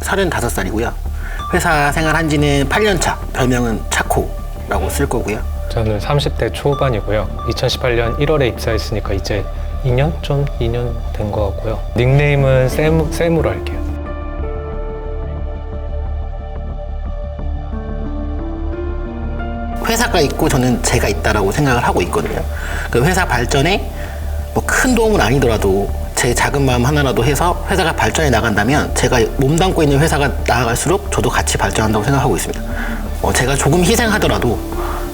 35살이고요. 회사 생활한 지는 8년 차. 별명은 차코라고 쓸 거고요. 저는 30대 초반이고요. 2018년 1월에 입사했으니까 이제 2년 된 것 같고요. 닉네임은 쌤으로 할게요. 회사가 있고 저는 제가 있다라고 생각을 하고 있거든요. 그 회사 발전에 뭐 큰 도움은 아니더라도 제 작은 마음 하나라도 해서 회사가 발전해 나간다면 제가 몸담고 있는 회사가 나아갈수록 저도 같이 발전한다고 생각하고 있습니다. 제가 조금 희생하더라도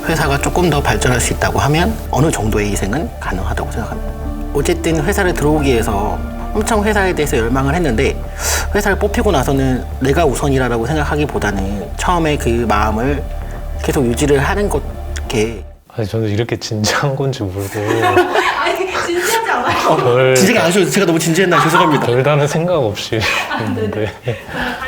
회사가 조금 더 발전할 수 있다고 하면 어느 정도의 희생은 가능하다고 생각합니다. 어쨌든 회사를 들어오기 위해서 엄청 회사에 대해서 열망을 했는데 회사를 뽑히고 나서는 내가 우선이라고 생각하기보다는 처음에 그 마음을 계속 유지를 하는 것게 아니 저는 이렇게 진지한 건지 모르고 아니 진지하지 않아요. 진지하게 안 하셔도 제가 너무 진지했나 죄송합니다. 별다른 생각 없이 했는데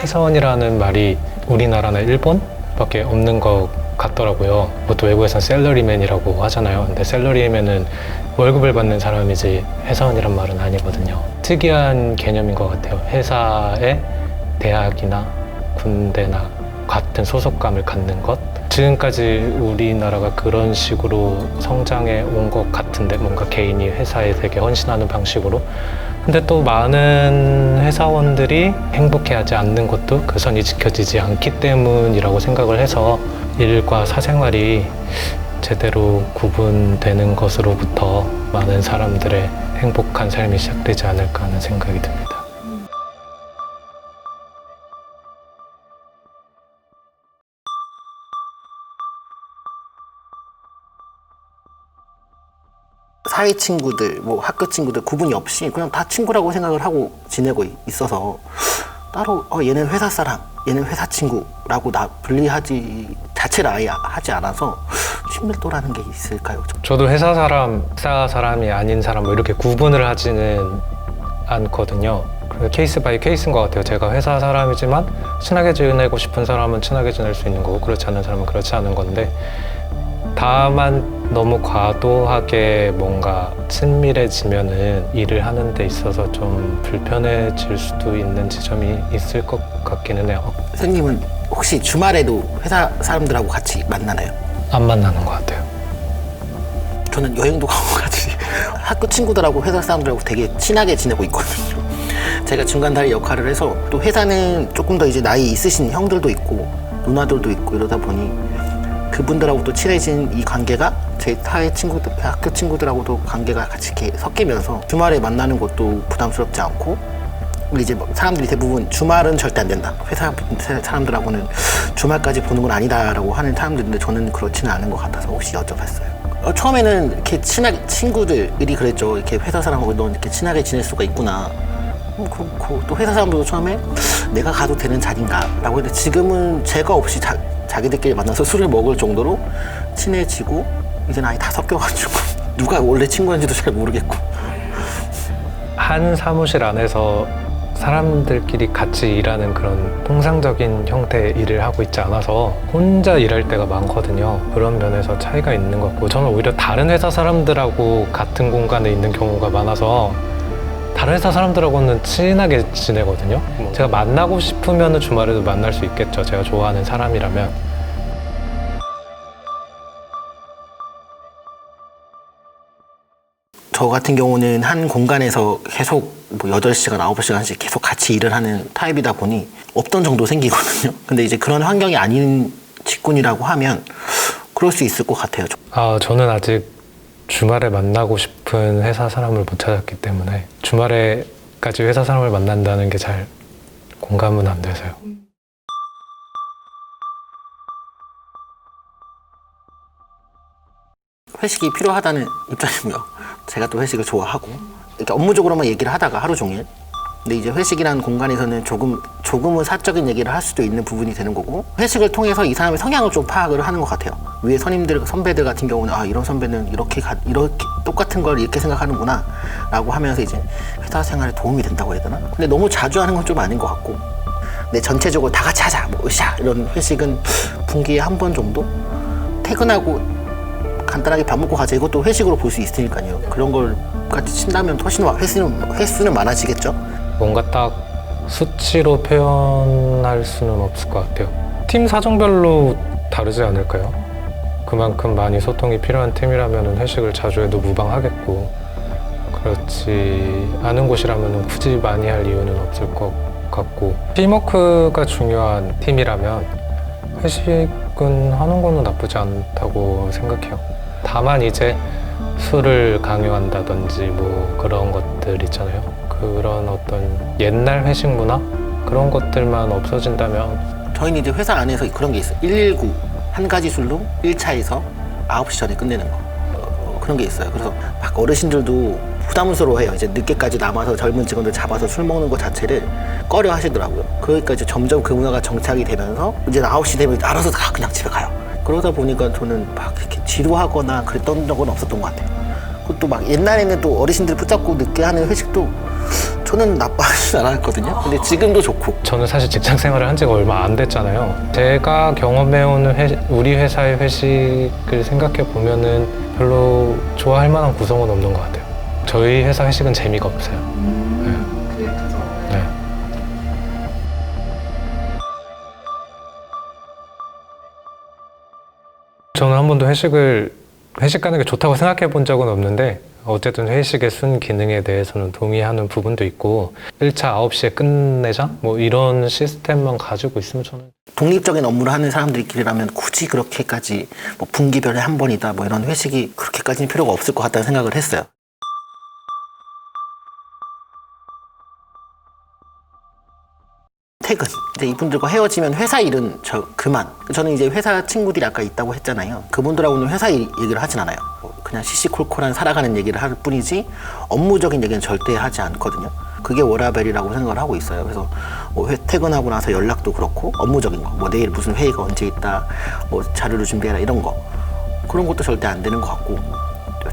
회사원이라는 말이 우리나라나 일본밖에 없는 것 같더라고요. 보통 외국에서는 셀러리맨이라고 하잖아요. 근데 셀러리맨은 월급을 받는 사람이지 회사원이란 말은 아니거든요. 특이한 개념인 것 같아요. 회사에 대학이나 군대나 같은 소속감을 갖는 것. 지금까지 우리나라가 그런 식으로 성장해 온 것 같은데 뭔가 개인이 회사에 되게 헌신하는 방식으로. 근데 또 많은 회사원들이 행복해하지 않는 것도 그 선이 지켜지지 않기 때문이라고 생각을 해서 일과 사생활이 제대로 구분되는 것으로부터 많은 사람들의 행복한 삶이 시작되지 않을까 하는 생각이 듭니다. 사회 친구들, 뭐 학교 친구들 구분이 없이 그냥 다 친구라고 생각을 하고 지내고 있어서 따로 얘는 회사 사람, 얘는 회사 친구라고 나 분리하지 자체를 아예 하지 않아서 친밀도라는 게 있을까요? 저도 회사 사람이 아닌 사람 뭐 이렇게 구분을 하지는 않거든요. 케이스 바이 케이스인 것 같아요. 제가 회사 사람이지만 친하게 지내고 싶은 사람은 친하게 지낼 수 있는 거고 그렇지 않은 사람은 그렇지 않은 건데 다만 너무 과도하게 뭔가 친밀해지면은 일을 하는 데 있어서 좀 불편해질 수도 있는 지점이 있을 것 같기는 해요. 선생님은 혹시 주말에도 회사 사람들하고 같이 만나나요? 안 만나는 것 같아요. 저는 여행도 가고 같이 학교 친구들하고 회사 사람들하고 되게 친하게 지내고 있거든요. 제가 중간다리 역할을 해서 또 회사는 조금 더 이제 나이 있으신 형들도 있고 누나들도 있고 이러다 보니 그분들하고 또 친해진 이 관계가 제 타의 친구들, 학교 친구들하고도 관계가 같이 이렇게 섞이면서 주말에 만나는 것도 부담스럽지 않고 이제 사람들이 대부분 주말은 절대 안 된다. 회사 사람들하고는 주말까지 보는 건 아니다라고 하는 사람들인데 저는 그렇지는 않은 것 같아서 혹시 여쭤봤어요. 처음에는 이렇게 친하게 친구들이 그랬죠. 이렇게 회사 사람하고 넌 이렇게 친하게 지낼 수가 있구나. 그렇고 또 회사 사람들도 처음에 내가 가도 되는 자리인가라고 했는데 지금은 제가 없이 자기들끼리 만나서 술을 먹을 정도로 친해지고 이제는 아예 다 섞여가지고 누가 원래 친구인지도 잘 모르겠고 한 사무실 안에서 사람들끼리 같이 일하는 그런 통상적인 형태의 일을 하고 있지 않아서 혼자 일할 때가 많거든요. 그런 면에서 차이가 있는 것 같고 저는 오히려 다른 회사 사람들하고 같은 공간에 있는 경우가 많아서 다른 회사 사람들하고는 친하게 지내거든요. 제가 만나고 싶으면 주말에도 만날 수 있겠죠. 제가 좋아하는 사람이라면. 저 같은 경우는 한 공간에서 계속 뭐 8시간, 9시간씩 계속 같이 일을 하는 타입이다 보니 없던 정도 생기거든요. 근데 이제 그런 환경이 아닌 직군이라고 하면 그럴 수 있을 것 같아요. 저는 아직 주말에 만나고 싶은 회사 사람을 못 찾았기 때문에 주말에까지 회사 사람을 만난다는 게 잘 공감은 안 돼서요. 회식이 필요하다는 입장이고요. 제가 또 회식을 좋아하고 이렇게 업무적으로만 얘기를 하다가 하루 종일 근데 이제 회식이라는 공간에서는 조금은 사적인 얘기를 할 수도 있는 부분이 되는 거고 회식을 통해서 이 사람의 성향을 좀 파악을 하는 것 같아요. 위에 선배들 같은 경우는 이런 선배는 이렇게 똑같은 걸 이렇게 생각하는구나 라고 하면서 이제 회사 생활에 도움이 된다고 해야 되나? 근데 너무 자주 하는 건 좀 아닌 것 같고 근데 전체적으로 다 같이 하자 뭐 으쌰 이런 회식은 분기에 한 번 정도? 퇴근하고 간단하게 밥 먹고 가자 이것도 회식으로 볼 수 있으니까요. 그런 걸 같이 친다면 훨씬 횟수는 많아지겠죠. 뭔가 딱 수치로 표현하기는 비슷할 수는 없을 것 같아요. 팀 사정별로 다르지 않을까요? 그만큼 많이 소통이 필요한 팀이라면 회식을 자주 해도 무방하겠고, 그렇지 않은 곳이라면 굳이 많이 할 이유는 없을 것 같고, 팀워크가 중요한 팀이라면 회식은 하는 거는 나쁘지 않다고 생각해요. 다만 이제 술을 강요한다든지 뭐 그런 것들 있잖아요. 그런 어떤 옛날 회식 문화? 그런 것들만 없어진다면. 저희는 이제 회사 안에서 그런 게 있어요. 119 한 가지 술로 1차에서 9시 전에 끝내는 거. 그런 게 있어요. 그래서 막 어르신들도 부담스러워해요. 이제 늦게까지 남아서 젊은 직원들 잡아서 술 먹는 것 자체를 꺼려 하시더라고요. 그러니까 이제 점점 그 문화가 정착이 되면서 이제 9시 되면 알아서 다 그냥 집에 가요. 그러다 보니까 저는 막 이렇게 지루하거나 그랬던 적은 없었던 것 같아요. 그것도 막 옛날에는 또 어르신들 붙잡고 늦게 하는 회식도 저는 나빠하진 않았거든요. 근데 지금도 좋고. 저는 사실 직장 생활을 한 지가 얼마 안 됐잖아요. 제가 경험해오는 우리 회사의 회식을 생각해 보면은 별로 좋아할 만한 구성은 없는 것 같아요. 저희 회사 회식은 재미가 없어요. 그게 크죠. 네. 저는 한 번도 회식 가는 게 좋다고 생각해 본 적은 없는데, 어쨌든 회식의 순기능에 대해서는 동의하는 부분도 있고, 1차 9시에 끝내자? 뭐 이런 시스템만 가지고 있으면 저는. 독립적인 업무를 하는 사람들끼리라면 굳이 그렇게까지 뭐 분기별에 한 번이다 뭐 이런 회식이 그렇게까지는 필요가 없을 것 같다는 생각을 했어요. 퇴근. 이제 이분들과 헤어지면 회사 일은 그만. 저는 이제 회사 친구들이 아까 있다고 했잖아요. 그분들하고는 회사 얘기를 하진 않아요. 그냥 시시콜콜한 살아가는 얘기를 할 뿐이지 업무적인 얘기는 절대 하지 않거든요. 그게 워라밸이라고 생각을 하고 있어요. 그래서 뭐 퇴근하고 나서 연락도 그렇고 업무적인 거, 뭐 내일 무슨 회의가 언제 있다, 뭐 자료를 준비해라 이런 거, 그런 것도 절대 안 되는 것 같고,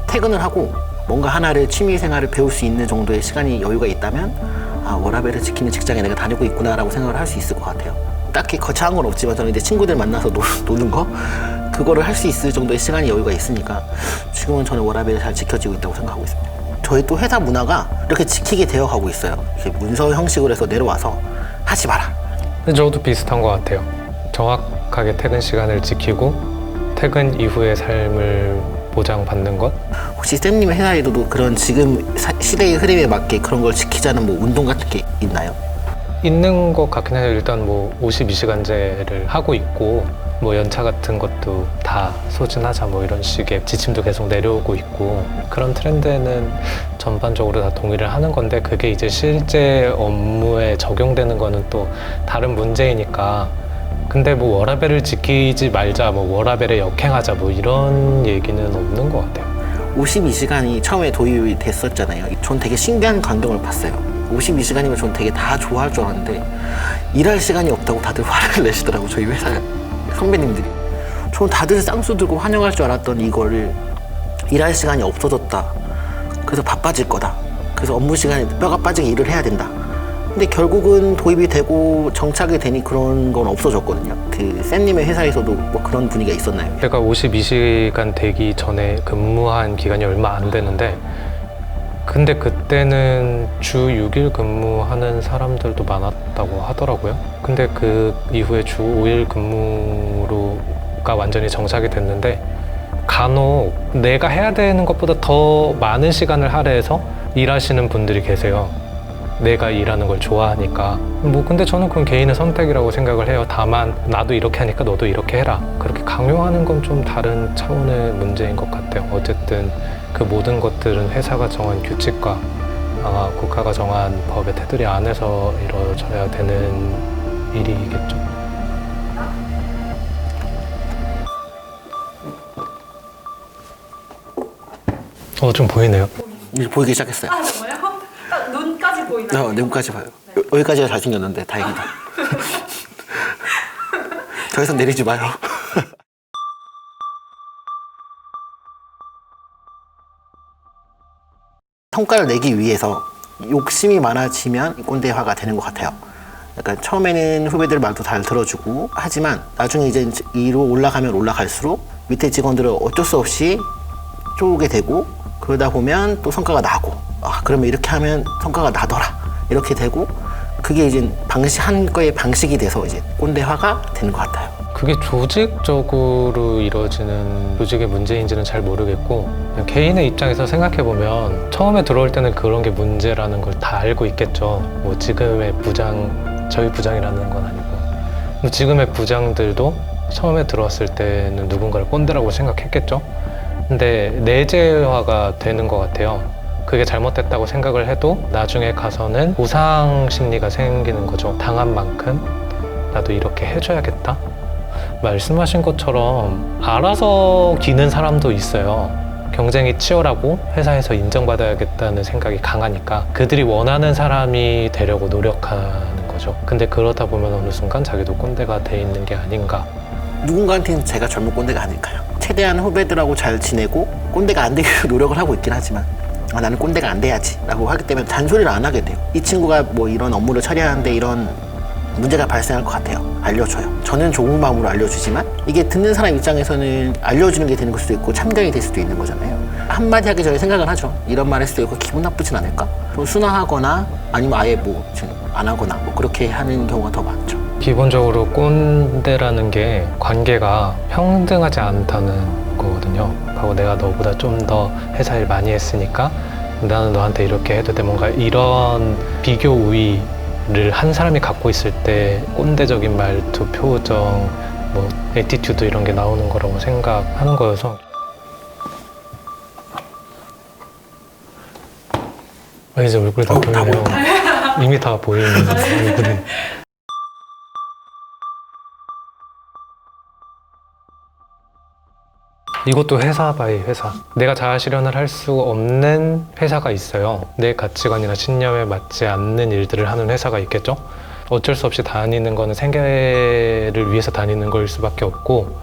퇴근을 하고 뭔가 하나를 취미생활을 배울 수 있는 정도의 시간이 여유가 있다면 워라밸을 지키는 직장에 내가 다니고 있구나라고 생각을 할 수 있을 것 같아요. 딱히 거창한 건 없지만 저는 이제 친구들 만나서 노는 거, 그거를 할 수 있을 정도의 시간이 여유가 있으니까 지금은 저는 워라밸이 잘 지켜지고 있다고 생각하고 있습니다. 저희 또 회사 문화가 이렇게 지키게 되어 가고 있어요. 이렇게 문서 형식으로 해서 내려와서 하지 마라. 저도 비슷한 것 같아요. 정확하게 퇴근 시간을 지키고 퇴근 이후의 삶을 보장받는 것? 혹시 쌤님의 회사에도 그런 지금 시대의 흐름에 맞게 그런 걸 지키자는 뭐 운동 같은 게 있나요? 있는 것 같긴 해요. 일단 뭐 52시간제를 하고 있고, 뭐 연차 같은 것도 다 소진하자 뭐 이런 식의 지침도 계속 내려오고 있고, 그런 트렌드에는 전반적으로 다 동의를 하는 건데, 그게 이제 실제 업무에 적용되는 거는 또 다른 문제이니까. 근데 뭐 워라밸을 지키지 말자, 뭐 워라밸에 역행하자 뭐 이런 얘기는 없는 것 같아요. 52시간이 처음에 도입이 됐었잖아요. 전 되게 신기한 광경을 봤어요. 52시간이면 전 되게 다 좋아할 줄 알았는데 일할 시간이 없다고 다들 화를 내시더라고요. 저희 회사 선배님들이. 전 다들 쌍수 들고 환영할 줄 알았던 이거를 일할 시간이 없어졌다. 그래서 바빠질 거다. 그래서 업무 시간에 뼈가 빠지게 일을 해야 된다. 근데 결국은 도입이 되고 정착이 되니 그런 건 없어졌거든요. 그 쌤님의 회사에서도 뭐 그런 분위기가 있었나요? 제가 52시간 되기 전에 근무한 기간이 얼마 안 되는데, 근데 그때는 주 6일 근무하는 사람들도 많았다고 하더라고요. 근데 그 이후에 주 5일 근무로가 완전히 정착이 됐는데, 간혹 내가 해야 되는 것보다 더 많은 시간을 할애해서 일하시는 분들이 계세요. 내가 일하는 걸 좋아하니까. 뭐 근데 저는 그건 개인의 선택이라고 생각을 해요. 다만 나도 이렇게 하니까 너도 이렇게 해라, 그렇게 강요하는 건 좀 다른 차원의 문제인 것 같아요. 어쨌든 그 모든 것들은 회사가 정한 규칙과 국가가 정한 법의 테두리 안에서 이루어져야 되는 일이겠죠. 좀 보이네요. 이제 보이기 시작했어요. 아 정말요? 딱 눈까지 보이나요? 눈까지 봐요. 여기까지가 잘생겼는데 다행이다. 더 이상 내리지 마요. 성과를 내기 위해서 욕심이 많아지면 꼰대화가 되는 것 같아요. 약간 처음에는 후배들 말도 잘 들어주고 하지만 나중에 이제 위로 올라가면 올라갈수록 밑에 직원들을 어쩔 수 없이 쪼게 되고, 그러다 보면 또 성과가 나고, 그러면 이렇게 하면 성과가 나더라 이렇게 되고, 그게 이제 한 거의 방식이 돼서 이제 꼰대화가 되는 것 같아요. 그게 조직적으로 이루어지는 조직의 문제인지는 잘 모르겠고 그냥 개인의 입장에서 생각해보면 처음에 들어올 때는 그런 게 문제라는 걸 다 알고 있겠죠. 뭐 지금의 부장, 저희 부장이라는 건 아니고 뭐 지금의 부장들도 처음에 들어왔을 때는 누군가를 꼰대라고 생각했겠죠. 근데 내재화가 되는 것 같아요. 그게 잘못됐다고 생각을 해도 나중에 가서는 보상 심리가 생기는 거죠. 당한 만큼 나도 이렇게 해줘야겠다. 말씀하신 것처럼 알아서 기는 사람도 있어요. 경쟁이 치열하고 회사에서 인정받아야겠다는 생각이 강하니까 그들이 원하는 사람이 되려고 노력하는 거죠. 근데 그러다 보면 어느 순간 자기도 꼰대가 돼 있는 게 아닌가. 누군가한테는 제가 젊은 꼰대가 아닐까요? 최대한 후배들하고 잘 지내고 꼰대가 안 되기로 노력을 하고 있긴 하지만 나는 꼰대가 안 돼야지 라고 하기 때문에 잔소리를 안 하게 돼요. 이 친구가 뭐 이런 업무를 처리하는데 이런 문제가 발생할 것 같아요. 알려줘요. 저는 좋은 마음으로 알려주지만 이게 듣는 사람 입장에서는 알려주는 게 되는 걸 수도 있고 참견이 될 수도 있는 거잖아요. 한마디 하기 전에 생각을 하죠. 이런 말 했을 때 이거 기분 나쁘진 않을까? 좀 순화하거나 아니면 아예 뭐 안 하거나 뭐 그렇게 하는 경우가 더 많죠. 기본적으로 꼰대라는 게 관계가 평등하지 않다는 거거든요. 하고 내가 너보다 좀 더 회사 일 많이 했으니까 나는 너한테 이렇게 해도 돼. 뭔가 이런 비교 우위를 한 사람이 갖고 있을 때 꼰대적인 말투, 표정, 뭐 애티튜드 이런 게 나오는 거라고 생각하는 거여서 이제 얼굴 다 보이네요. 이미 다 보이는 얼굴이. 이것도 회사 바이 회사. 내가 자아 실현을 할 수 없는 회사가 있어요. 내 가치관이나 신념에 맞지 않는 일들을 하는 회사가 있겠죠. 어쩔 수 없이 다니는 거는 생계를 위해서 다니는 걸 수밖에 없고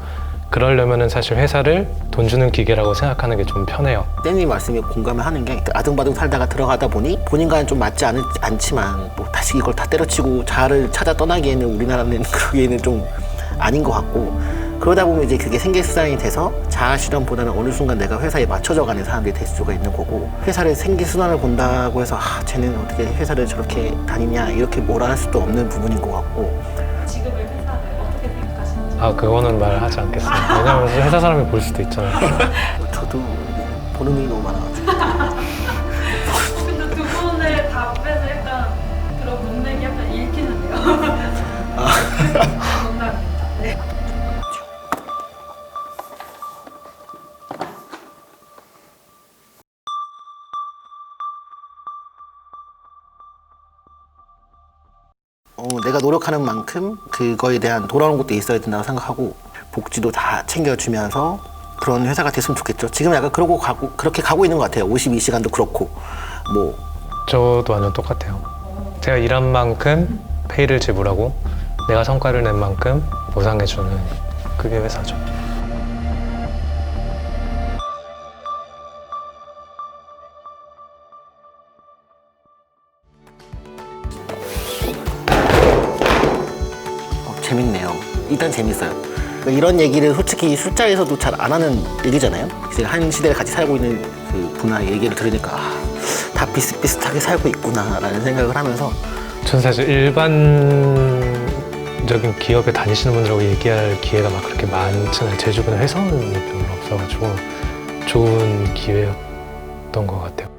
그러려면은 사실 회사를 돈 주는 기계라고 생각하는 게 좀 편해요. 쌤님 말씀에 공감을 하는 게 아등바등 살다가 들어가다 보니 본인과는 좀 맞지 않지만 뭐 다시 이걸 다 때려치고 자아를 찾아 떠나기에는 우리나라는 그게는 좀 아닌 것 같고 그러다 보면 이제 그게 생계수단이 돼서 자아 실현보다는 어느 순간 내가 회사에 맞춰져 가는 사람들이 될 수가 있는 거고 회사를 생계수단을 본다고 해서 쟤는 어떻게 회사를 저렇게 다니냐 이렇게 뭐라 할 수도 없는 부분인 것 같고 지금의 회사를 어떻게 생각하시는지. 그거는 말하지 않겠습니다. 왜냐면 회사 사람이 볼 수도 있잖아요. 저도 보는 눈이 너무 많아가지고 근데 두 분의 답에서 약간 그런 문맥이 약간 읽히는데요. 농담입니다. 네. 내가 노력하는 만큼 그거에 대한 돌아오는 것도 있어야 된다고 생각하고 복지도 다 챙겨주면서 그런 회사가 됐으면 좋겠죠. 지금 약간 그렇게 가고 있는 것 같아요. 52시간도 그렇고 뭐 저도 완전 똑같아요. 제가 일한 만큼 페이를 지불하고 내가 성과를 낸 만큼 보상해주는 그게 회사죠. 재밌네요. 일단 재밌어요. 그러니까 이런 얘기를 솔직히 술자리에서도 잘 안 하는 얘기잖아요. 이제 한 시대를 같이 살고 있는 그 분야의 얘기를 들으니까 다 비슷비슷하게 살고 있구나라는 생각을 하면서 전 사실 일반적인 기업에 다니시는 분들하고 얘기할 기회가 막 그렇게 많지는 제 주변에 회사원이 별로 없어가지고 좋은 기회였던 것 같아요.